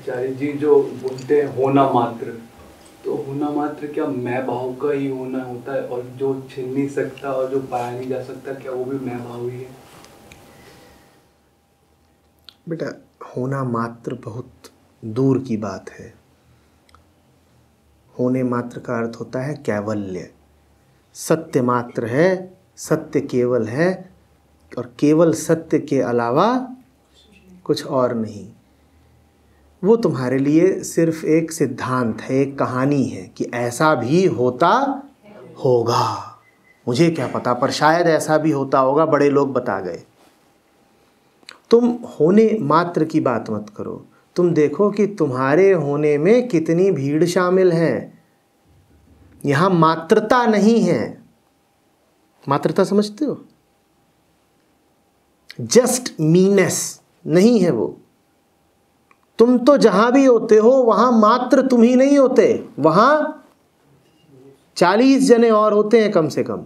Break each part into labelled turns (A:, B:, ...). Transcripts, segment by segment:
A: आचार्य जी जो बोलते हैं होना मात्र, तो होना मात्र क्या मैं भाव का ही होना होता है, और जो छिन नहीं सकता और जो पाया नहीं जा सकता क्या वो भी मैं भाव ही है?
B: बेटा होना मात्र बहुत दूर की बात है। होने मात्र का अर्थ होता है कैवल्य। सत्य मात्र है, सत्य केवल है, और केवल सत्य के अलावा कुछ और नहीं। वो तुम्हारे लिए सिर्फ एक सिद्धांत है, एक कहानी है कि ऐसा भी होता होगा। मुझे क्या पता, पर शायद ऐसा भी होता होगा, बड़े लोग बता गए। तुम होने मात्र की बात मत करो। तुम देखो कि तुम्हारे होने में कितनी भीड़ शामिल है। यहां मात्रता नहीं है। मात्रता समझते हो? जस्ट मीनेस नहीं है वो। तुम तो जहां भी होते हो वहां मात्र तुम ही नहीं होते, वहां 40 जने और होते हैं कम से कम,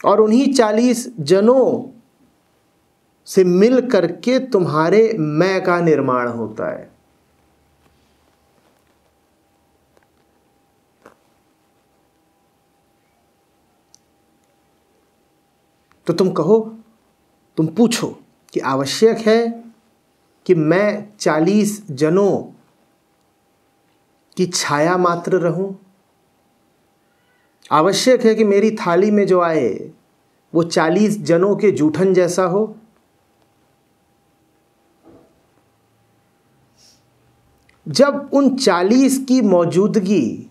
B: और उन्हीं 40 जनों से मिल करके तुम्हारे मैं का निर्माण होता है। तो तुम कहो, तुम पूछो कि आवश्यक है कि मैं 40 जनों की छाया मात्र रहूं? आवश्यक है कि मेरी थाली में जो आए वो 40 जनों के जूठन जैसा हो? जब उन 40 की मौजूदगी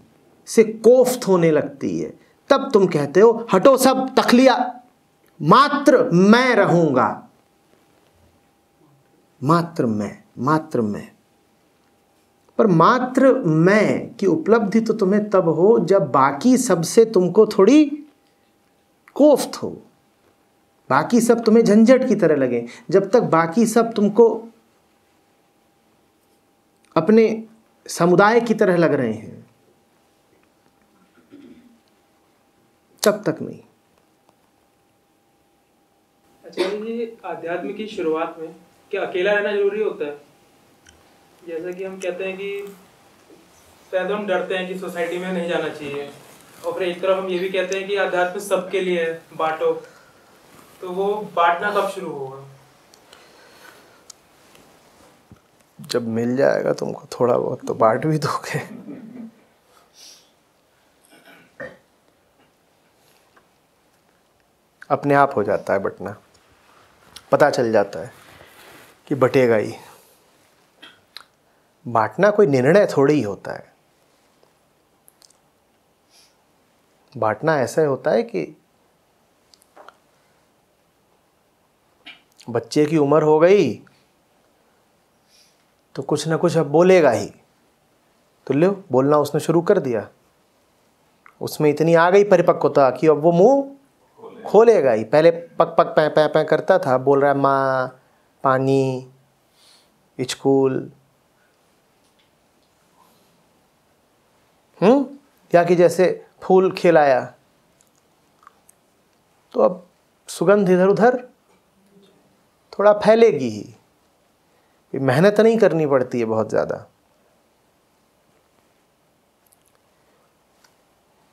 B: से कोफ्त होने लगती है, तब तुम कहते हो हटो सब तखलिया, मात्र मैं रहूंगा। मात्र मैं, मात्र मैं। पर मात्र मैं की उपलब्धि तो तुम्हें तब हो जब बाकी सबसे तुमको थोड़ी कोफ्त हो, बाकी सब तुम्हें झंझट की तरह लगे। जब तक बाकी सब तुमको अपने समुदाय की तरह लग रहे हैं, तब तक नहीं।
C: अच्छा, ये आध्यात्म की शुरुआत में क्या अकेला रहना जरूरी होता है? जैसा कि हम कहते हैं कि पहले हम डरते हैं कि सोसाइटी में नहीं जाना चाहिए, और फिर एक तरफ हम ये भी कहते हैं कि आध्यात्म सबके लिए है, बांटो। तो वो बांटना कब शुरू होगा?
B: जब मिल जाएगा तुमको थोड़ा बहुत तो बांट भी दोगे। अपने आप हो जाता है बंटना, पता चल जाता है कि बटेगा ही। बांटना कोई निर्णय थोड़ी ही होता है। बांटना ऐसा होता है कि बच्चे की उम्र हो गई तो कुछ ना कुछ अब बोलेगा ही। तो लो, बोलना उसने शुरू कर दिया, उसमें इतनी आ गई परिपक्वता कि अब वो मुंह खोलेगा ही। पहले पक पक पै पै पै करता था, बोल रहा है माँ, पानी, स्कूल, या कि जैसे फूल खिलाया तो अब सुगंध इधर उधर थोड़ा फैलेगी ही। मेहनत नहीं करनी पड़ती है बहुत ज़्यादा।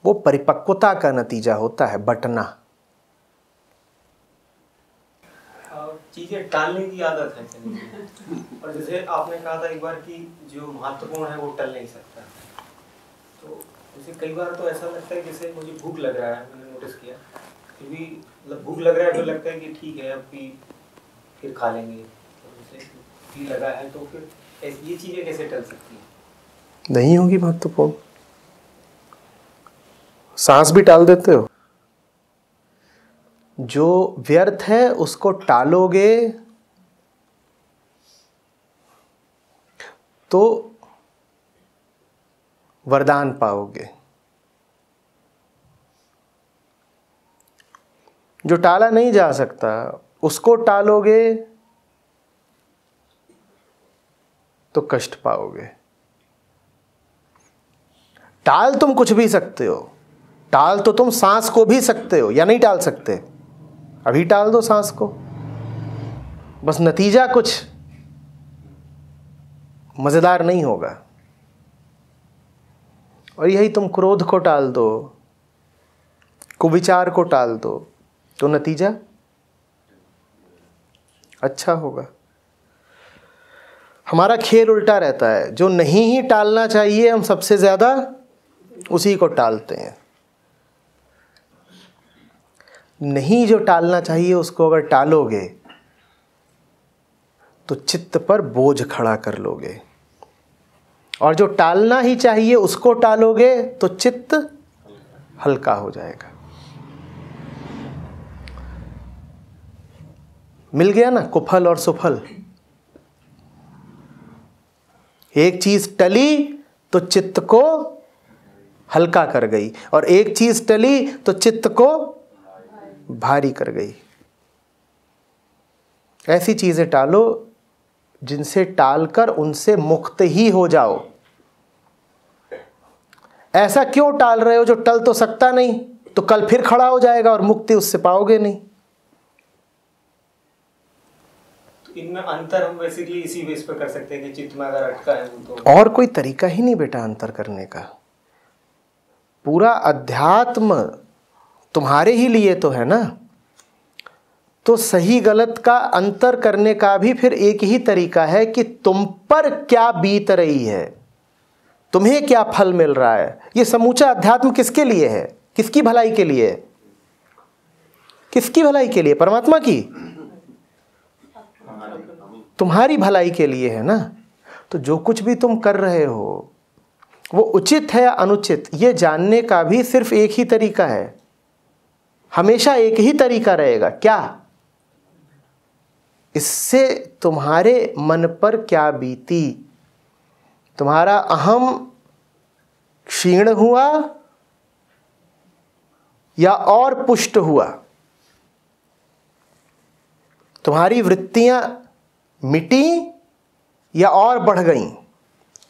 B: वो परिपक्वता का नतीजा होता है बंटना।
D: चीजें टालने की आदत है और जैसे आपने कहा था एक बार कि जो महत्वपूर्ण है वो टल नहीं सकता, तो जैसे कई बार तो ऐसा लगता है जैसे मुझे भूख लग रहा है, मैंने नोटिस किया, फिर भी मतलब भूख लग रहा है तो लगता है कि ठीक है अब भी फिर खा लेंगे, जैसे भी लगा है तो फिर ये चीजें कैसे टल सकती हैं?
B: नहीं होगी महत्वपूर्ण। सांस भी टाल देते हो। जो व्यर्थ है उसको टालोगे तो वरदान पाओगे। जो टाला नहीं जा सकता उसको टालोगे तो कष्ट पाओगे। टाल तुम कुछ भी सकते हो, टाल तो तुम सांस को भी सकते हो, या नहीं टाल सकते? अभी टाल दो सांस को, बस नतीजा कुछ मज़ेदार नहीं होगा। और यही तुम क्रोध को टाल दो, कुविचार को टाल दो, तो नतीजा अच्छा होगा। हमारा खेल उल्टा रहता है, जो नहीं ही टालना चाहिए हम सबसे ज़्यादा उसी को टालते हैं। नहीं जो टालना चाहिए उसको अगर टालोगे तो चित्त पर बोझ खड़ा कर लोगे, और जो टालना ही चाहिए उसको टालोगे तो चित्त हल्का हो जाएगा। मिल गया ना कुफल और सुफल। एक चीज टली तो चित्त को हल्का कर गई, और एक चीज टली तो चित्त को भारी कर गई। ऐसी चीजें टालो जिनसे टालकर उनसे मुक्त ही हो जाओ। ऐसा क्यों टाल रहे हो जो टल तो सकता नहीं, तो कल फिर खड़ा हो जाएगा और मुक्ति उससे पाओगे नहीं।
D: तो इनमें अंतर हम बेसिकली इसी बेस पे कर सकते हैं कि चित्त में अगर अटका है तो
B: और कोई तरीका ही नहीं बेटा अंतर करने का। पूरा अध्यात्म तुम्हारे ही लिए तो है ना, तो सही गलत का अंतर करने का भी फिर एक ही तरीका है कि तुम पर क्या बीत रही है, तुम्हें क्या फल मिल रहा है। ये समूचा अध्यात्म किसके लिए है, किसकी भलाई के लिए है? किसकी भलाई के लिए? परमात्मा की, तुम्हारी भलाई के लिए है ना। तो जो कुछ भी तुम कर रहे हो वो उचित है या अनुचित, ये जानने का भी सिर्फ एक ही तरीका है, हमेशा एक ही तरीका रहेगा। क्या? इससे तुम्हारे मन पर क्या बीती, तुम्हारा अहम क्षीण हुआ या और पुष्ट हुआ, तुम्हारी वृत्तियां मिटी या और बढ़ गईं।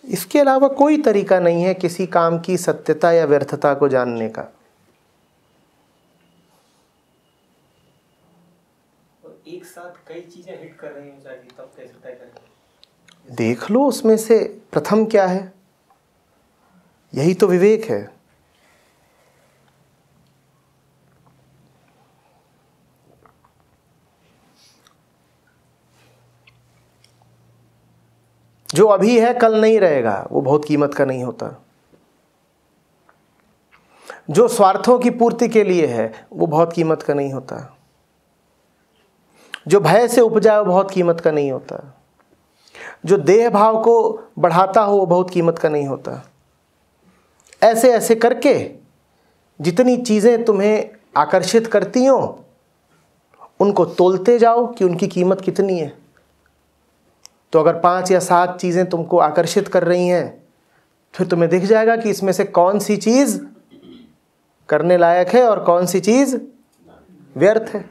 B: इसके अलावा कोई तरीका नहीं है किसी काम की सत्यता या व्यर्थता को जानने का।
D: एक साथ कई चीजें हिट कर रही हैं चाहिए, तब कैसे तय करें?
B: देख लो उसमें से प्रथम क्या है, यही तो विवेक है। जो अभी है कल नहीं रहेगा, वो बहुत कीमत का नहीं होता। जो स्वार्थों की पूर्ति के लिए है वो बहुत कीमत का नहीं होता। जो भय से उपजा वो बहुत कीमत का नहीं होता। जो देह भाव को बढ़ाता हो वो बहुत कीमत का नहीं होता। ऐसे ऐसे करके जितनी चीज़ें तुम्हें आकर्षित करती हो उनको तोलते जाओ कि उनकी कीमत कितनी है। तो अगर 5 या 7 चीज़ें तुमको आकर्षित कर रही हैं, फिर तुम्हें दिख जाएगा कि इसमें से कौन सी चीज़ करने लायक है और कौन सी चीज़ व्यर्थ है।